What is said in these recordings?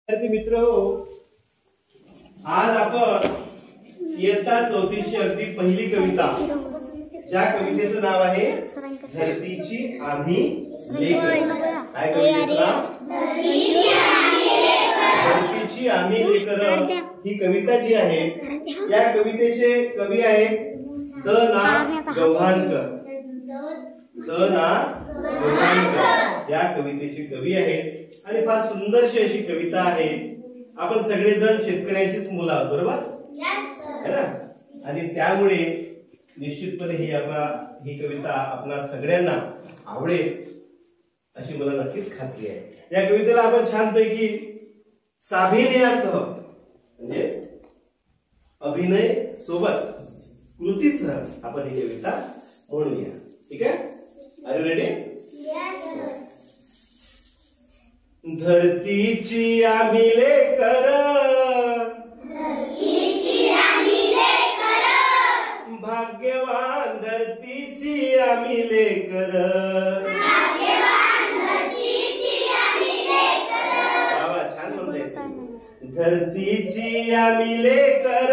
विद्यार्थी मित्र हो, आज आपण इयत्ता 4थीची अगदी पहिली कविता, ज्या कवितेचं नाव आहे धरतीची आम्ही लेकर. काय कवितेचं नाव? धरतीची आम्ही लेकर. ही कविता जी आहे, या कवितेचे कवी आहेत द ना गव्हाणकर. द ना गव्हाणकर या कवितेचे कवी आहेत आणि फार सुंदरशी अशी कविता आहे. आपण सगळेजण शेतकऱ्यांचीच मुलं आहोत, बरोबर है ना? आणि त्यामुळे निश्चितपणे ही कविता आपल्या सगळ्यांना आवडेल अशी मला नक्कीच खात्री आहे. या कवितेला आपण छानपैकी साभिनयासह म्हणजे अभिनय सोबत कृतीसह आपण ही कविता म्हणूया. ठीक आहे? R you ready? धरतीची आम्ही लेकर, भाग्यवान धरतीची आम्ही लेकर. बाबा छान म्हणताय. धरतीची आम्ही लेकर,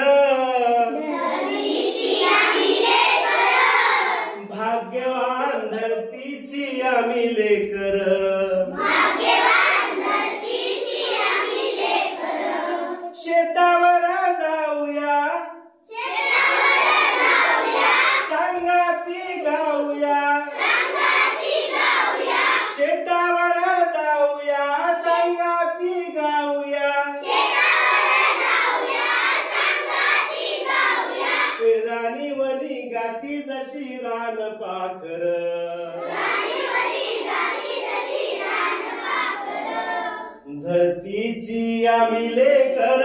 भाग्यवान धरतीची आम्ही लेकर. शेतावर जाऊया, संगाती गाऊया. शेतावर जाऊया, संगाती गाऊया. राणी वनी गाती जशी रान पाखर. धरतीची आम्ही लेकर,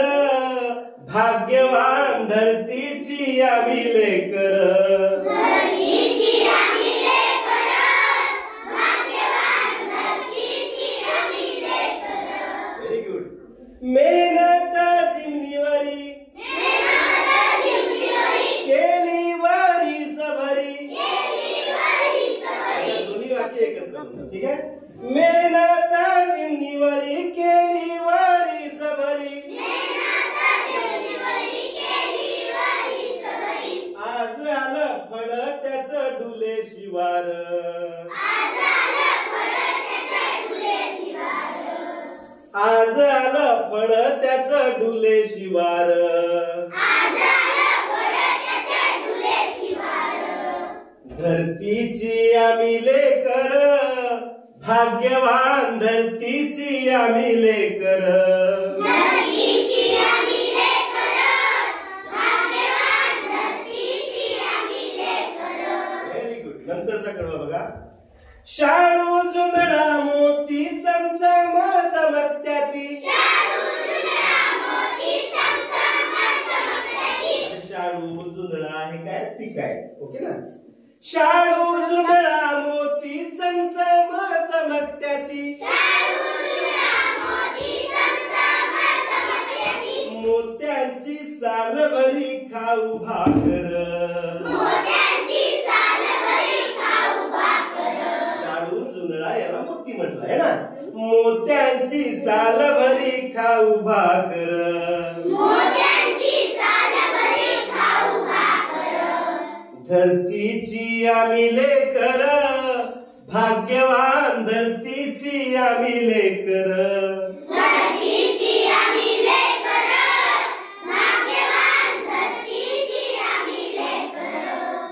भाग्यवान धरतीची आम्ही लेकर. Very good. मेहनत जिमनीवरी केली वारीस भरी. दोन्ही वाक्य एकत्र. ठीक आहे? मेहनत जिमनीवरी केली वारीस भरी. आज आलं फळ त्याचं डुले शिवार. आज आलं फळ त्याचं डुले शिवार. धरतीची आम्ही लेकर, भाग्यवान धरतीची आम्ही लेकर. Very good. नंतरचा कडवा बघा. शाळू जुंधळा मोती चमचम चमकत्याती. शाळू जुंधळा हे काय पीक आहे. ओके ना? शाळू जुंधळा मोती चमचम चमकत्याती. मोत्यांची साल भरी खाऊ भाकर. शाळू जुंधळा याला मोती म्हटलं आहे ना. मोत्यांची साल भरी खाऊ भाकर. धरतीची आम्ही लेकर, भाग्यवान धरतीची आम्ही लेकर.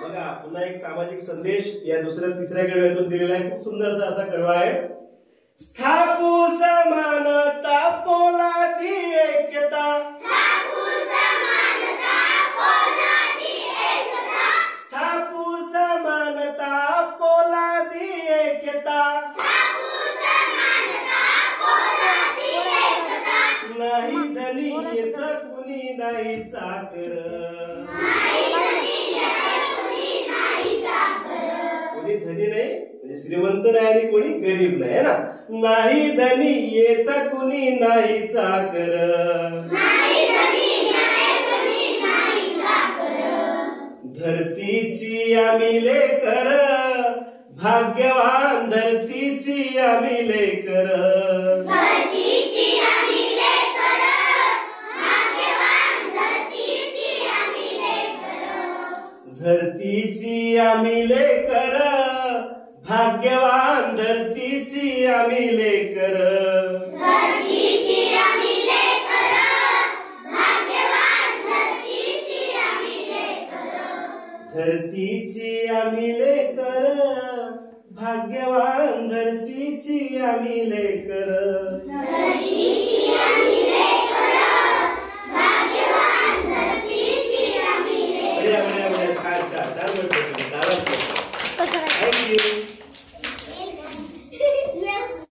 बघा, पुन्हा एक सामाजिक संदेश या दुसऱ्या तिसऱ्या कडव्यातून दिलेला आहे. खूप सुंदरसा असा कडवा आहे. स्थापू समानता पोलादी एकता. स्थापू समानता पोलादी एकता. नाही धनी येत कुणी नाही चाकर. कोणी धनी नाही म्हणजे श्रीमंत नाही आणि कोणी गरीब नाही ना. नाही धनी येत कुणी नाही चाकर. धरतीची आम्ही लेकर, भाग्यवान धरतीची आम्ही लेकर. धरतीची आम्ही लेकर. आम्ही लेकर, भाग्यवान धरतीची आम्ही लेकर. धरतीची आम्ही लेकर, भाग्यवान धरतीची आम्ही लेकर. धरतीची आम्ही लेकर, भाग्यवान धरतीची आम्ही लेकर. धरतीची आम्ही लेकर.